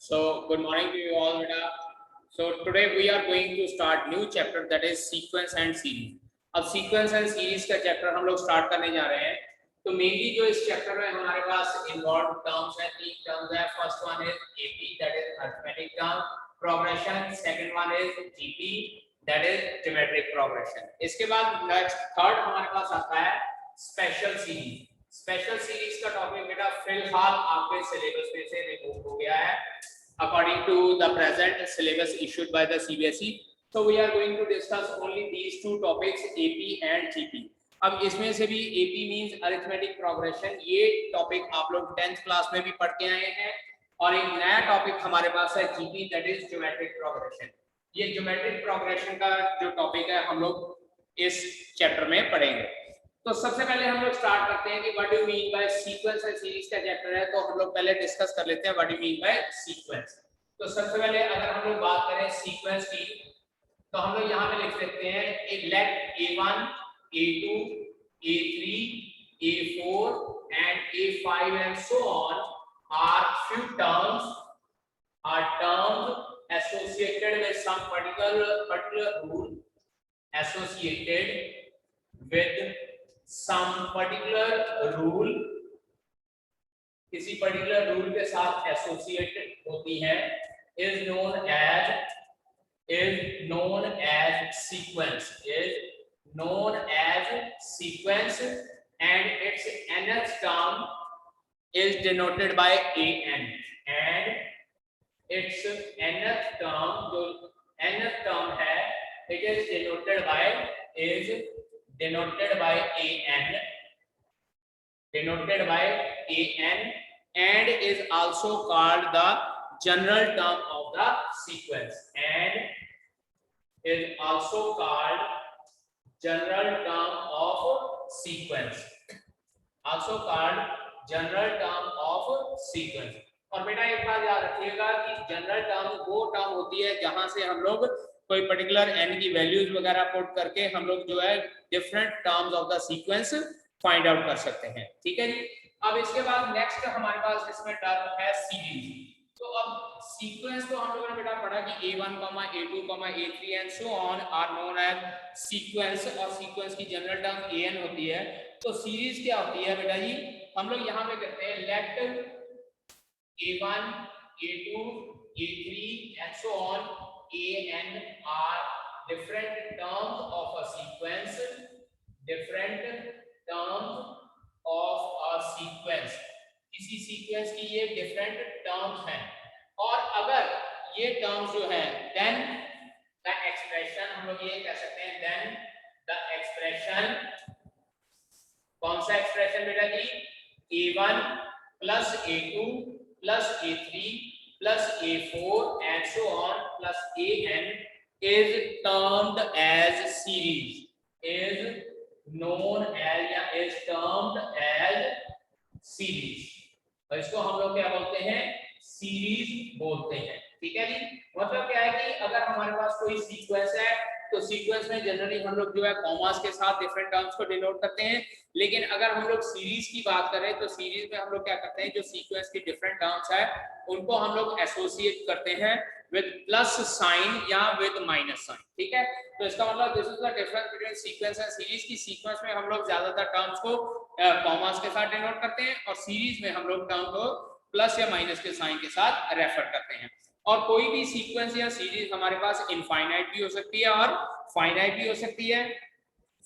So good morning to you all, beta. So today we are going to start new chapter, that is sequence and series. अब sequence and series का chapter हम लोग start करने जा रहे हैं. तो mainly जो इस chapter में हमारे पास involved terms है, तीन terms है. First one is AP, that is arithmetic term progression. Second one is GP, that is geometric progression. इसके बाद next third हमारे पास आता है special series. स्पेशल सीरीज का टॉपिक बेटा फिलहाल आपके सिलेबस में से रिमूव हो गया है according to the present syllabus issued by the CBSE. So we are going to discuss only these two topics, AP and GP. अब इसमें से भी AP means arithmetic progression, ये टॉपिक आप लोग 10th क्लास में भी पढ़ के आए हैं. और एक नया टॉपिक हमारे पास है GP, that is geometric progression. ये geometric progression का जो टॉपिक है हम लोग इस चैप्टर में पढ़ेंगे. तो सबसे पहले हम लोग स्टार्ट करते हैं कि what do mean by sequence and series का चैप्टर है. तो हम लोग पहले डिस्कस कर लेते हैं what do mean by sequence. तो सबसे पहले अगर हम लोग बात करें सीक्वेंस की, तो हम लोग यहाँ पे लिख सकते हैं एक late A1, A2, A3, A4 and A5 and so on are few terms associated with some particular rule, associated with some particular rule, किसी particular rule के साथ associated होती है, is known as sequence, and its nth term is denoted by an, and its nth term जो nth term है, it is denoted by an, and is also called the general term of the sequence, and is also called general term of sequence, और बेटा एक बात याद रखिएगा कि general term वो टर्म होती है जहां से हम लोग कोई पर्टिकुलर n की वैल्यूज वगैरह पुट करके हम लोग जो है different terms of the sequence find out कर सकते हैं. ठीक है जी. अब इसके बाद नेक्स्ट हमारे पास इसमें टर्म है सीरीज. तो अब सीक्वेंस तो हम लोगों ने बेटा पढ़ा कि A1, A2, A3 and so on are known as sequence, और सीक्वेंस की जनरल टर्म an होती है. तो सीरीज क्या होती है बेटा जी? हम लोग यहाँ पे करते हैं late A1, A2, A3 and so on, an are different terms of a sequence, किसी सीक्वेंस की ये डिफरेंट टर्म्स हैं, और अगर ये टर्म्स जो है then the expression, हम लोग ये कह सकते हैं then the expression, कौन सा एक्सप्रेशन बेटा जी? A1 plus A2 plus A3 plus A4 and so on plus an is termed as series, is termed as series, और इसको हम लोग क्या बोलते हैं? सीरीज बोलते हैं. ठीक है जी. मतलब क्या है कि अगर हमारे पास कोई सीक्वेंस है तो सीक्वेंस में जनरली हम लोग जो है कॉमास के साथ डिफरेंट टर्म्स को डिनोट करते हैं, लेकिन अगर हम लोग सीरीज की बात करें तो सीरीज में हम लोग क्या करते हैं, जो सीक्वेंस की डिफरेंट टर्म्स है उनको हम लोग एसोसिएट करते हैं विद प्लस साइन या विद माइनस साइन. ठीक है. तो इसका मतलब this is the difference between sequence and series की सीक्वेंस में हम लोग ज्यादातर टर्म्स को कॉमास के साथ डिनोट करते हैं, और सीरीज में हम लोग टर्म को प्लस या माइनस के साइन के साथ रेफर करते हैं. और कोई भी सीक्वेंस या सीरीज हमारे पास इनफाइनाइट भी हो सकती है और फाइनाइट भी हो सकती है.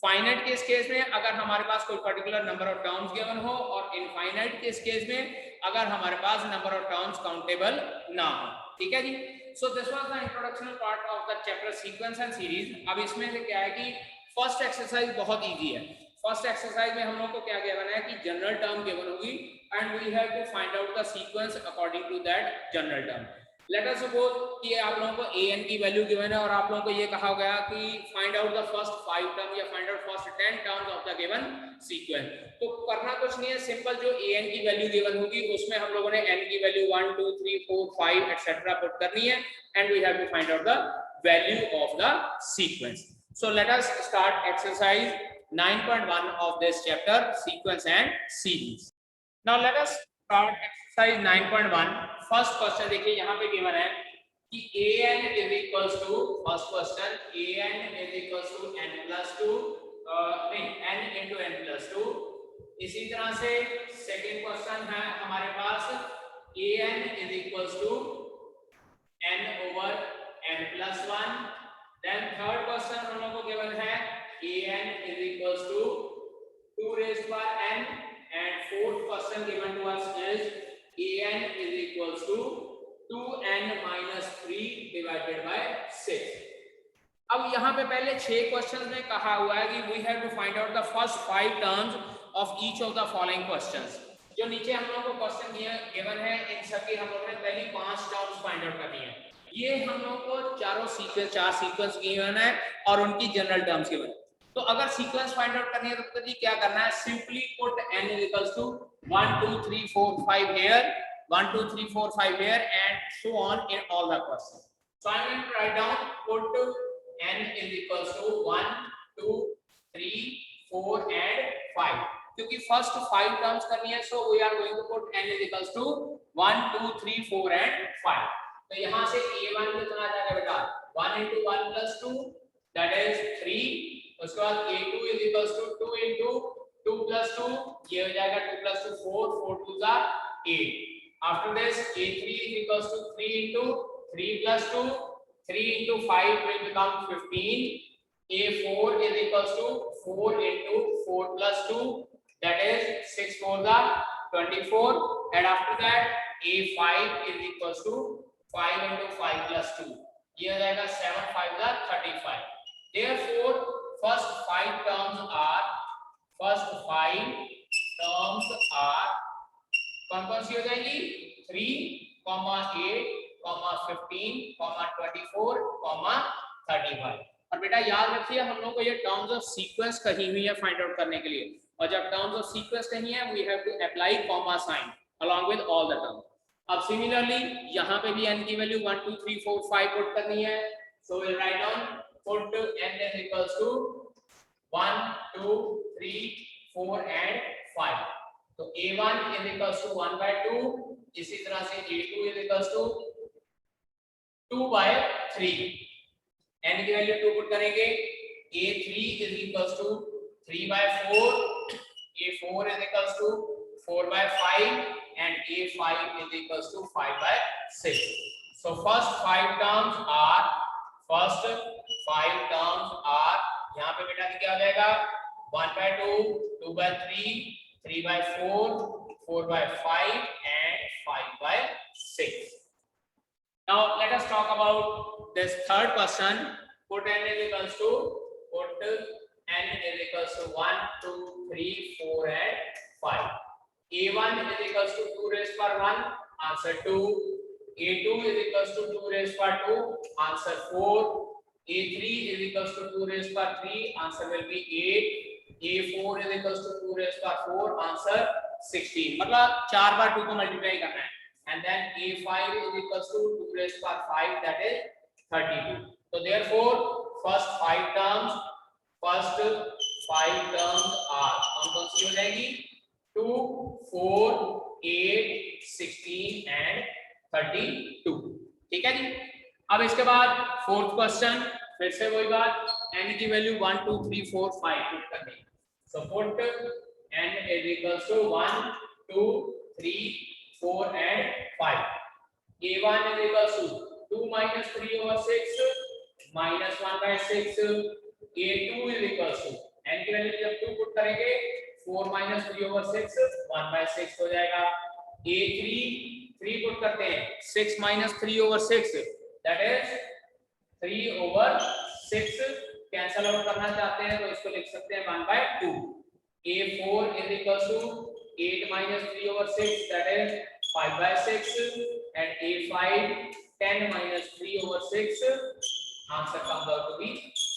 फाइनाइट के केस में अगर हमारे पास कोई particular number of terms given हो, और इनफाइनाइट के केस में अगर हमारे पास नंबर ऑफ टर्म्स काउंटेबल ना हो. ठीक है जी. So this was the introductional part of the chapter sequence and series. अब इसमें से क्या है कि फर्स्ट एक्सरसाइज बहुत इजी है. फर्स्ट एक्सरसाइज में हम लोग को क्या गिवन है कि जनरल टर्म गिवन होगी and we have to find out the sequence according to that general term. Let us suppose कि आप लोगों को an की वैल्यू गिवन है और आप लोगों को ये कहा गया कि find out the first 5 term या find out first 10 terms of the given sequence. तो करना कुछ नहीं है, सिंपल जो an की वैल्यू गिवन होगी उसमें हम लोगों ने n की वैल्यू 1 2 3 4 5 एटसेट्रा पुट करनी है, and we have to find out the value of the sequence. So let us start exercise 9.1 of this chapter, sequence and series. Now let us start exercise 9.1. First question देखिए यहाँ पे given है कि an is equals to, first question an is equals to n plus 2 नहीं n into n plus 2। इसी तरह से second question है हमारे पास an is equals to n over n plus 1। Then third question हम लोगों को गिवन है an is equals to 2 raised by n, and fourth question given to us is an is equals to 2n minus 3 divided by 6। अब यहाँ पे पहले 6 questions में कहा हुआ है कि we have to find out the first 5 terms of each of the following questions। जो नीचे हम लोगों को क्वेश्चन गिवन है इन सबकी हम लोगों ने पहली 5 टर्म्स फाइंड आउट करनी है। ये हम लोगों को चार सीक्वेंस गिवन है और उनकी जनरल टर्म्स गिवन है। तो अगर सीक्वेंस फाइंड आउट करनी है तो जी क्या करना है, simply put n is equals to 1 2 3 4 5 here, 1 2 3 4 5 here and so on in all the questions। So I am going to write down put n is equals to 1 2 3 4 and 5, क्योंकि first 5 terms करनी है so we are going to put n is equals to 1 2 3 4 and 5। तो यहां से a1 कितना आ जाएगा बेटा, 1 into 1 plus 2 that is 3। उसके बाद a2 is equals to 2 into 2 plus 2, ये हो जाएगा 2 plus 2 4, 4 2s are 8। After this a3 is equals to 3 into 3 plus 2, 3 into 5 will become 15। a4 is equals to 4 into 4 plus 2, that is 6 4s are 24। and after that a5 is equals to 5 into 5 plus 2, ये हो जाएगा 7 5s are 35। therefore first 5 terms are कौन सी हो जाएगी, 3, 8, 15, 24, 35। और बेटा याद रखिए हम लोग को ये टर्म्स ऑफ सीक्वेंस कही हुई है फाइंड आउट करने के लिए, और जब टर्म्स ऑफ सीक्वेंस कही है we have to apply comma sign along with all the terms. अब सिमिलरली यहाँ पे भी n की वैल्यू 1 2 3 4 5 पुट करनी है, so will write down put n is equals to 1 2 3 4 and 5। तो a1 is equals to 1 by 2, इसी तरह से a2 is equals to 2 by 3, n की वैल्यू 2 पुट करेंगे। a3 is equals to 3 by 4, a4 is equals to 4 by 5 and a5 is equals to 5 by 6। so first 5 terms are यहाँ पे बेटा क्या हो जाएगा, 1 by 2, 2 by 3, 3 by 4, 4 by 5 and 5 by 6। now let us talk about this third question। put n is equals to 1 2 3 4 and 5। a1 is equals to 2 raised by 1, answer 2। a2 is equals to 2 raised by 2, answer 4। a3 is equals to 2 raised by 3, answer will be 8। a4 is equals to 2 raised by 4, answer 16। मतलब 4 बार 2 को multiply करना है। and then a5 is equals to 2 raised by 5, that is 32। so therefore first 5 terms are कौन सी हो जाएगी, 2 4 8 16 and 32। ठीक है जी। अब इसके बाद फोर्थ क्वेश्चन, फिर से वही बात, n की वैल्यू 1 2 3 4 5 पुट करनी है। So put n is equals to 1 2 3 4 and 5। a1 is equals to 2 minus 3 over 6 minus 1 by 6। a2 is equals to n की वैल्यू जब 2 पुट करेंगे 4 minus 3 over 6 1 by 6 हो जाएगा। a3 3 पुट करते हैं 6 minus 3 over 6 that is 3 over 6, cancel out करना चाहते हैं तो इसको लिख सकते हैं 1 by 2। a4 is equals to 8 minus 3 over 6 that is 5 by 6 and a5 10 minus 3 over 6, answer comes out to be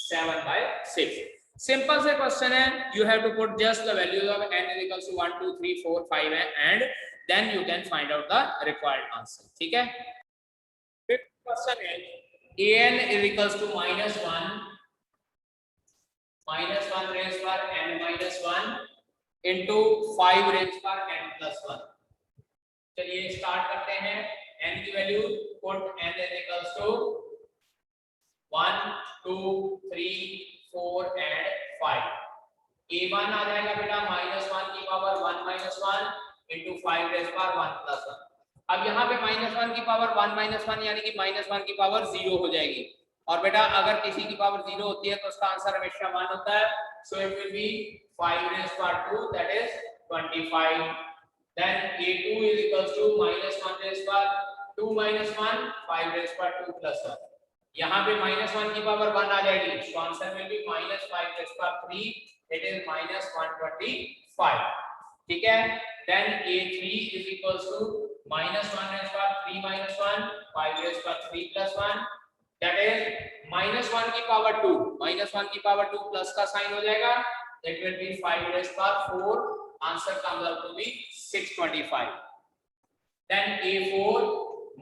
7 by 6। Simple से क्वेश्चन है, you have to put just the values of n is equals to 1 2 3 4 5 and then you can find out the required answer। ठीक है। Fifth question है an is equals to -1 raised by n minus 1 into 5 raised by n plus 1। चलिए start करते हैं। n value, put n is equals to 1 2 3 4 and 5. a1 आ जाएगा बेटा -1 की power 1 -1 into 5 raised power 1 plus 1. अब यहाँ पे -1 की पावर 1 -1 यानी कि -1 की पावर 0 हो जाएगी। और बेटा अगर किसी की पावर 0 होती है तो उसका आंसर हमेशा 1 होता है। So it will be 5 raised power 2, that is 25. Then a2 is equals to -1 raised power 2 -1 5 raised power 2 plus 1. यहाँ पे -1 की पावर 1 आ जाएगी, so answer will be -5 raised power 3, it is -125. ठीक है। Then a3 is equals to -1 raised power 3 -1 5 raised power 3 plus 1, that is -1 की power 2, -1 की power 2 plus का sign हो जाएगा, it will be 5 raised power 4. Answer comes out to be 625. Then a4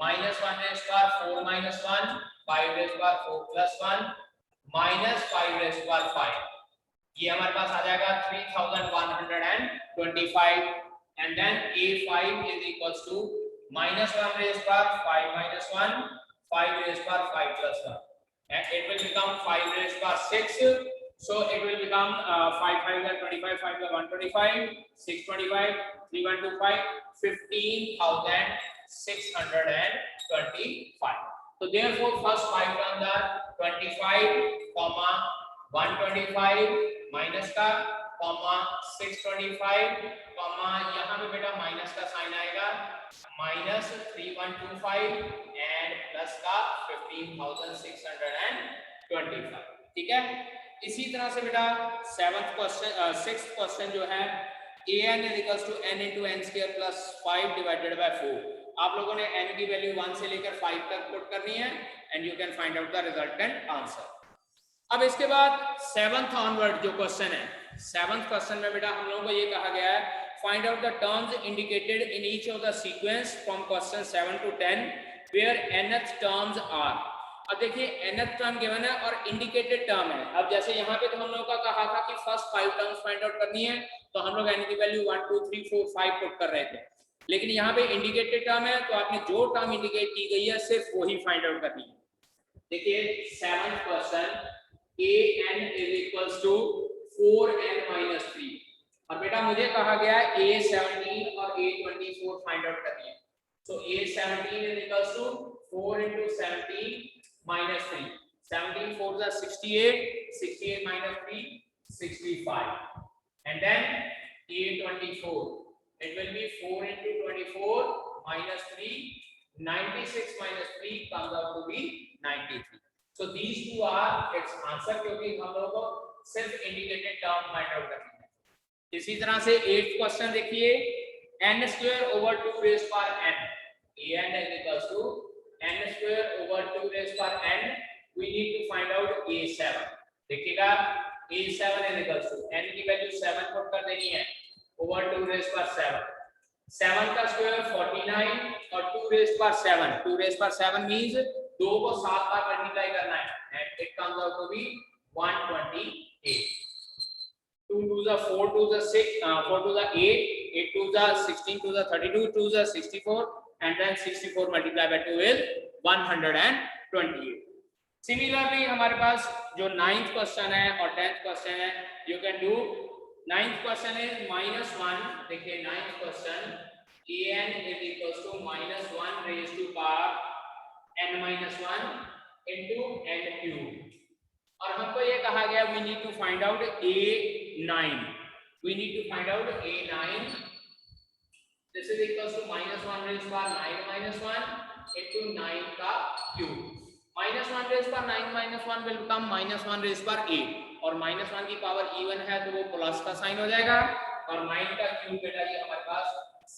-1 raised power 4 -1 5 raised power 4 plus 1 -5 raised power 5. ये हमारे पास आ जाएगा 3125. And then a5 is equals to -1 raised power 5 -1 5 raised power 5 plus 1, and it will become 5 raised power 6. So it will become 5 5 are 25, 5 are 125, 625, 3125, 15,625. So therefore first 5 terms are 25, 125 minus का, 625, यहाँ पे बेटा minus का sign आएगा, -3125 and plus का 15,625. ठीक है। इसी तरह से बेटा सिक्स्थ क्वेश्चन जो है an is equals to n into n square plus 5 divided by 4. आप लोगों ने n की वैल्यू 1 से लेकर 5 तक पुट करनी है and you can find out the resultant answer. अब इसके बाद 7th ऑनवर्ड जो क्वेश्चन है, 7th क्वेश्चन में बेटा हम लोगों को ये कहा गया है find out the terms indicated in each of the sequence from question 7 to 10 where nth terms are. अब देखिए nth टर्म गिवन है और इंडिकेटेड टर्म है। अब जैसे यहाँ पे तो हम लोगों का कहा था कि फर्स्ट 5 टर्म्स फाइंड आउट करनी है, तो हम लोग n की वैल्यू 1 2 3 4 5 पुट कर रहे थे, लेकिन यहाँ पे इंडिकेटेड टर्म है तो आपने जो टर्म इंडिकेट की गई है सिर्फ वही फाइंड आउट करनी है। देखिए 7th question an is equals to 4n minus 3, और बेटा मुझे कहा गया है a17 और a24 फाइंड आउट करनी है। So a17 is equals to 4 into 17 minus 3. 17 4s are 68. 68 minus 3 65. And then a24. It will be 4 into 24 minus 3. 96 minus 3 comes out to be 93. So these two are its answer, क्योंकि हम लोगों को सिर्फ indicated term find out करनी है। इसी तरह से 8th क्वेश्चन देखिए n square over 2 raised power n. an is equals to n square over 2 raised power n. We need to find out a7. देखिएगा a7 is equals to n की value 7 put कर देनी है over 2 raised power 7. 7 का square 49 और 2 raised power 7. 2 raised power 7 means 2 को 7 बार multiply करना है and it comes out to be 128. 2 2s are 4 2s are 6 4 2s are 8 8 2s are 16 2s are 32 2s are 64 and then 64 multiplied by 2 is 128. Similarly हमारे पास जो 9th question है और 10th question है, you can do 9th question is -1. देखिए 9th question an is equals to -1 raised to power n minus 1 into n cube, और हमको ये कहा गया we need to find out a9. We need to find out a9. This is equals to -1 raised to power 9 minus 1 into 9 का cube. -1 raised to power 9 minus 1 will become -1 raised to power 8, और -1 की power even है तो वो plus का sign हो जाएगा, और 9 का क्यूब बेटा ये हमारे पास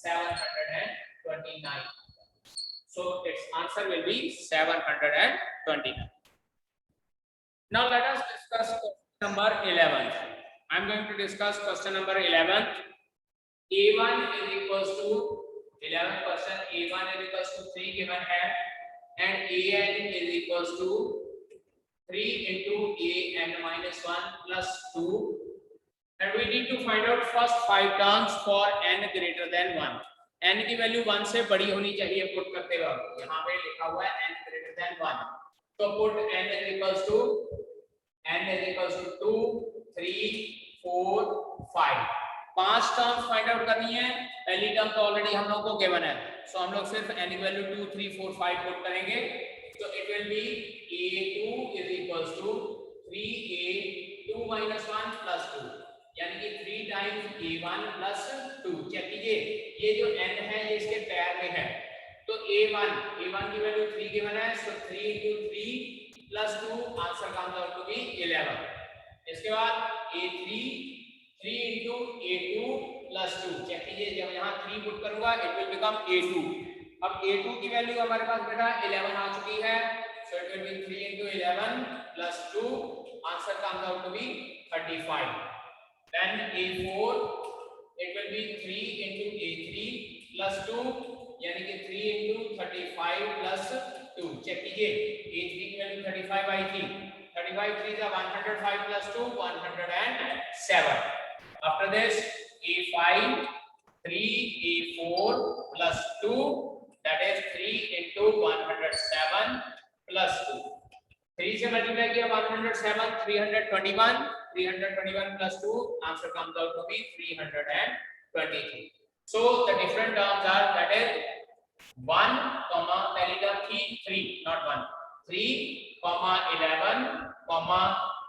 729. So its answer will be 729. Now let us discuss question number 11. I am going to discuss question number 11. a1 is equals to 11th question, a1 is equals to 3 given है and an is equals to 3 into an minus 1 plus 2, and we need to find out first 5 terms for n greater than 1. n की value 1 से बड़ी होनी चाहिए put करते वक्त। यहाँ पे लिखा हुआ है n greater than 1, तो put n is equals to 2 3 4 5, 5 terms find out करनी है। पहली टर्म तो ऑलरेडी हम लोग को गिवन है, सो हम लोग सिर्फ n की वैल्यू 2 3 4 5 पुट करेंगे, तो it will be a2 is equals to 3a2 minus 1 plus 2, यानी कि 3 टाइम्स a1 plus 2। चेक कीजिए, ये जो n है ये इसके पैर में है, तो a1 की वैल्यू 3 गिवन है, सो 3 into 3 plus 2, answer comes out to be 11। इसके बाद a3 3 into a2 plus 2, check कीजिए, जब यहाँ 3 पुट करूंगा इट विल बिकम a2। अब a2 की वैल्यू हमारे पास बेटा 11 आ चुकी है, so it will be 3 into 11 plus 2, answer comes out to be 35। then a4 it will be 3 into a3 plus 2, यानी कि 3 into 35 plus 2। चेक कीजिए, a3 की वैल्यू 35 आई थी, 35 3 is 105 plus 2 107। after this a5 3a4 plus 2, that is 3 into 107 plus 2, 3 से multiply किया 107 321 plus 2, answer comes out to be 323। so the different terms are, that is 1 comma, पहली term थी 3 not 1, 3 comma 11 comma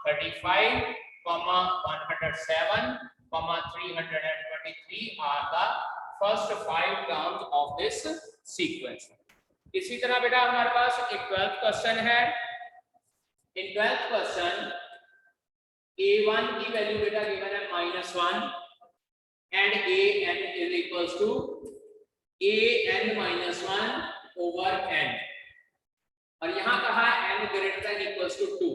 35 comma 107 comma 323 are the first 5 terms of this sequence। इसी तरह बेटा हमारे पास एक 12th question है। इन 12th क्वेश्चन a1 की value बेटा गिवन है -1 and an is equals to an minus 1 over n, और यहाँ कहा n greater than equals to 2।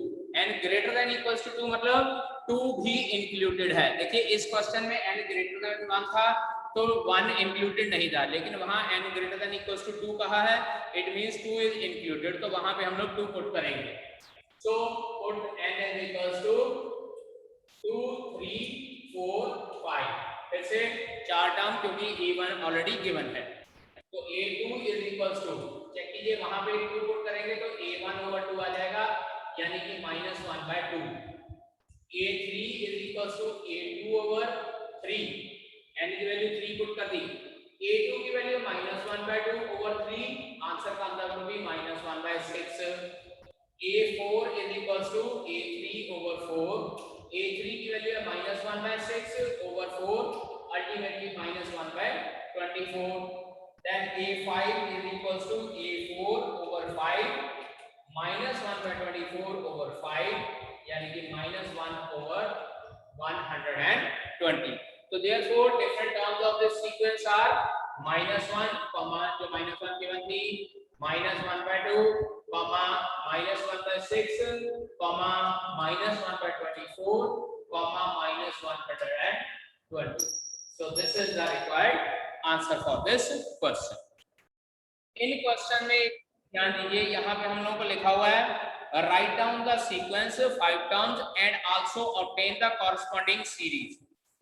n greater than equals to 2 मतलब 2 भी इंक्लूडेड है। देखिए इस क्वेश्चन में n greater than 1 था तो 1 इंक्लूडेड नहीं था, लेकिन वहां n greater than equals to 2 कहा है, इट मींस 2 इज इंक्लूडेड, तो वहां पे हम लोग 2 पुट करेंगे। so put n is equals to 2 3 4 5, फिर से 4 टर्म क्योंकि a1 ऑलरेडी गिवन है, तो a2 is equals to, check कीजिए वहां पे 2 पुट करेंगे तो a1 over 2 आ जाएगा, यानी कि -1/2। a3 is equals to a2 over 3, n की वैल्यू 3 पुट कर दी, a2 की वैल्यू -1/2 over 3, आंसर का answer will be -1/6। a4 is equals to a3 over 4, a3 की वैल्यू है -1/6 over 4, ultimately -1/24। then a5 is equals to a4 over 5, -1/24 over 5, यानी कि -1 over 120। तो therefore different terms of this sequence are -1 comma, जो -1 given थी, -1/2 comma -1/6 comma -1/24 comma -120। so this is the required answer for this question। In question में ध्यान दीजिए, यहाँ पे हम लोगों को लिखा हुआ है write down the sequence 5 terms and also obtain the corresponding series.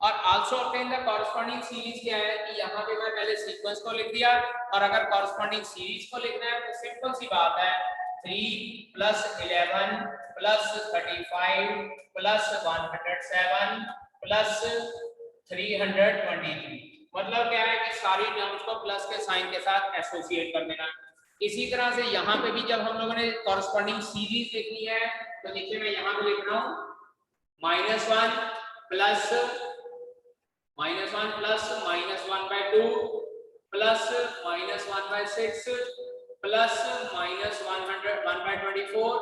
और also obtain the corresponding series क्या है कि यहाँ पे मैं पहले सीक्वेंस को लिख दिया, और अगर कॉरस्पॉन्डिंग सीरीज को लिखना है तो सिंपल सी बात है, 3 plus 11 plus 35 plus 107 plus 323। मतलब क्या है कि सारी टर्म्स को प्लस के साइन के साथ एसोसिएट कर देना। इसी तरह से यहाँ पे भी जब हम लोगों ने कॉरस्पॉन्डिंग सीरीज लिखनी है तो देखिए मैं यहाँ पे लिख रहा हूँ -1 plus -1 plus -1/2 plus -1/6 plus -1/24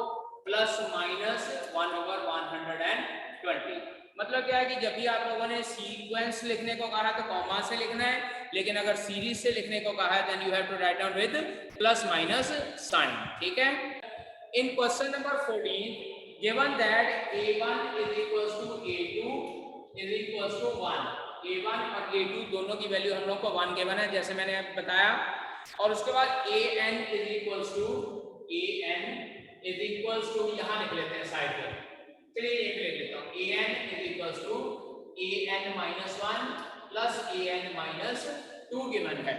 plus -1 over 120। मतलब क्या है कि जब भी आप लोगों ने सीक्वेंस लिखने को कहा है तो कॉमा से लिखना है, लेकिन अगर सीरीज से लिखने को कहा है then you have to write down with plus minus sign. ठीक है। In question number 14 given that a1 is equals to a2 is equals to 1, a1 और a2 दोनों की वैल्यू हम लोग को 1 गिवन है जैसे मैंने बताया, और उसके बाद an is equals to यहाँ लिख लेते हैं साइड पे, चलिए ये लिख लेता हूँ, an is equals to an minus 1 plus an minus 2 given है।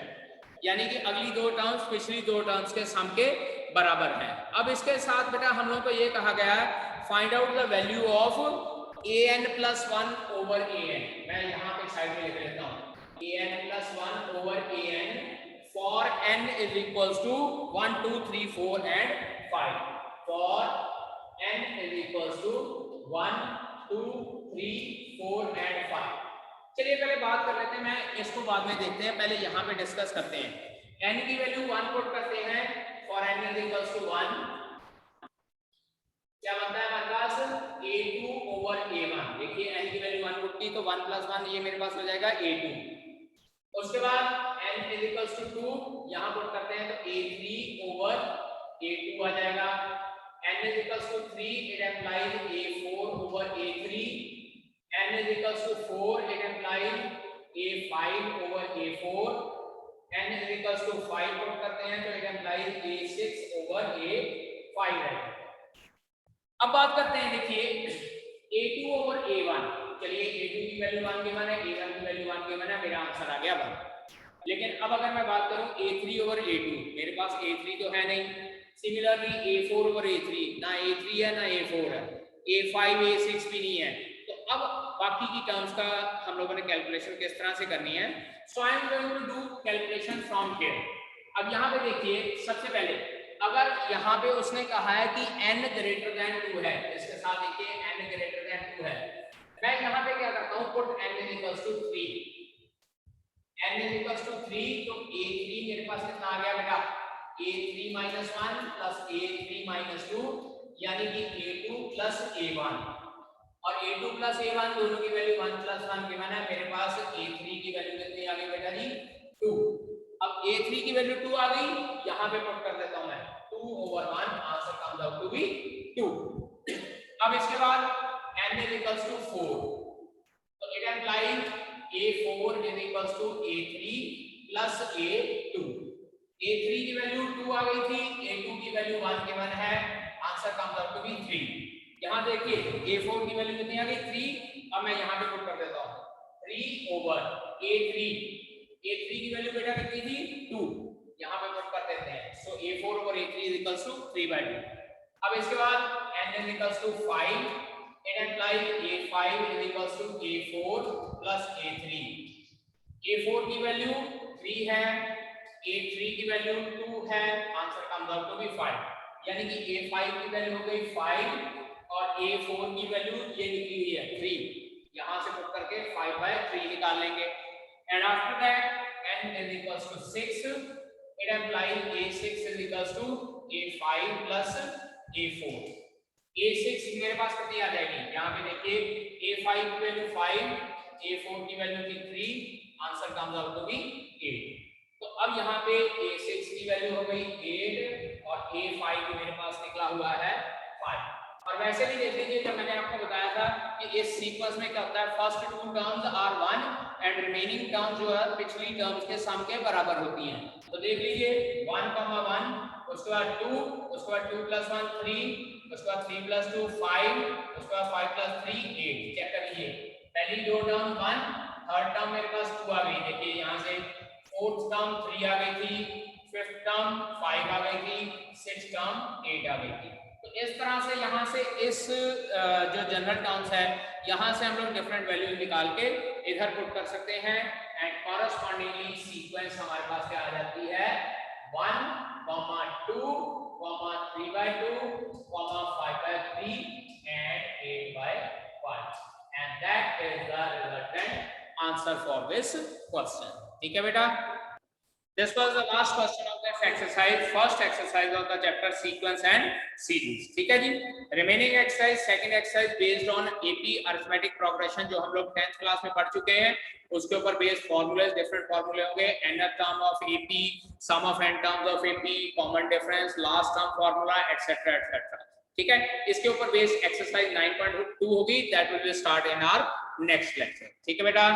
यानी कि अगली दो टर्म्स पिछली दो टर्म्स के सम के बराबर है। अब इसके साथ बेटा हम लोग को ये कहा गया है find out the value of an + 1 over an। मैं यहाँ पे साइड में लिख लेता हूँ an + 1 over an for n is equals to 1 2 3 4 and 5 for n is equals to 1 2 3 4 and 5। चलिए पहले बात कर लेते हैं, मैं इसको बाद में देखते हैं, पहले यहाँ पे डिस्कस करते हैं। n की वैल्यू 1 पुट करते हैं for n is equals to 1, क्या बनता है हमारे पास a2 over a1। देखिए n की वैल्यू 1 पुट की तो 1 + 1 ये मेरे पास हो जाएगा a2। उसके बाद n is equals to 2 यहाँ पुट करते हैं तो a3 over a2 आ जाएगा। n is equals to 3 it implies a4 over a3। n is equals to 4 it implies a5 over a4। n is equals to 5 put करते हैं तो it implies a6 over a5 है। अब बात करते हैं, देखिए a2 over a1, चलिए a2 की वैल्यू 1 गिवन है, a1 की वैल्यू 1 गिवन है, मेरा आंसर आ गया 1। लेकिन अब अगर मैं बात करूं a3 over a2, मेरे पास a3 तो है नहीं, सिमिलरली a4 over a3, ना a3 है ना a4 है, a5 a6 भी नहीं है। तो अब बाकी की टर्म्स का हम लोगों ने कैलकुलेशन किस तरह से करनी है। So I am going to do calculation from here. अब यहाँ पे देखिए सबसे पहले अगर यहाँ पे उसने कहा है कि n greater than 2 है, इसके साथ देखिए n greater than 2 है, मैं यहाँ पे क्या करता हूँ put n is equals to 3। n is equals to 3 तो a3 मेरे पास कितना आ गया बेटा a3 - 1 plus a3 - 2 यानी कि a2 plus a1, और a2 plus a1 दोनों की वैल्यू 1 + 1 गिवन है। मेरे पास a3 की वैल्यू कितनी आ गई बेटा जी 2। अब a3 की वैल्यू 2 आ गई, यहाँ पे पुट कर देता हूं मैं 2 over 1, answer comes out to be 2। अब इसके बाद n is equals to 4 तो it implies a4 is equals to a3 plus a2। a3 की वैल्यू 2 आ गई थी, a2 की वैल्यू 1 गिवन है, answer comes out to be 3। यहाँ देखिए a4 की वैल्यू कितनी आ गई 3। अब मैं यहाँ पे पुट कर देता हूँ 3 over a3 की वैल्यू बेटा कितनी थी 2, यहाँ पे पुट कर देते हैं। सो a4 over a3 is equals to 3/2। अब इसके बाद n is equals to 5, it implies a5 is equals to a4 plus a3। a4 की वैल्यू 3 है, a3 की वैल्यू 2 है, answer comes out to be 5, यानी कि a5 की वैल्यू हो गई 5 और a4 की वैल्यू ये निकली हुई है 3। यहाँ से पुट करके 5/3 निकाल लेंगे। And after that n is equals to 6, it implies a6 is equals to a5 plus a4। a6 मेरे पास कितनी आ जाएगी, यहाँ पे देखिए a5 की वैल्यू 5, a4 की वैल्यू थी 3, answer comes out to be 8। तो अब यहाँ पे a6 की वैल्यू हो गई 8 और a5 की मेरे पास निकला हुआ है 5। और वैसे भी देख लीजिए जब मैंने आपको बताया था कि इस सीक्वेंस में क्या होता है, first 2 terms are 1 and remaining terms जो है पिछली टर्म्स के सम के बराबर होती हैं। तो देख लीजिए 1, 1, उसके बाद 2, उसके बाद 2 + 1 3, उसके बाद 3 + 2 5, उसके बाद 5 + 3 8। चेक कर लीजिए पहली दो टर्म 1, थर्ड टर्म मेरे पास 2 आ गई, देखिए यहाँ से फोर्थ टर्म 3 आ गई थी, फिफ्थ टर्म 5 आ गई थी, सिक्स्थ टर्म 8 आ गई थी। तो इस तरह से यहाँ से इस जो जनरल टर्म्स है यहाँ से हम लोग डिफरेंट वैल्यूज निकाल के इधर पुट कर सकते हैं एंड कॉरस्पॉन्डिंगली सीक्वेंस हमारे पास क्या आ जाती है 1, 2, 3/2, 5/3 and 8/5, and that is the resultant answer for this question। ठीक है बेटा, this was the last question of this exercise, first exercise of the chapter sequence and series। ठीक है जी, remaining exercise second exercise based on AP arithmetic progression जो हम लोग 10th class में पढ़ चुके हैं, उसके ऊपर बेस्ड फॉर्मूलेज डिफरेंट फॉर्मूले होंगे, nth term of AP, sum of n terms of AP, common difference, last term formula etcetera etcetera. ठीक है, इसके ऊपर बेस्ड एक्सरसाइज 9.2 होगी, that will be start in our next lecture. ठीक है बेटा।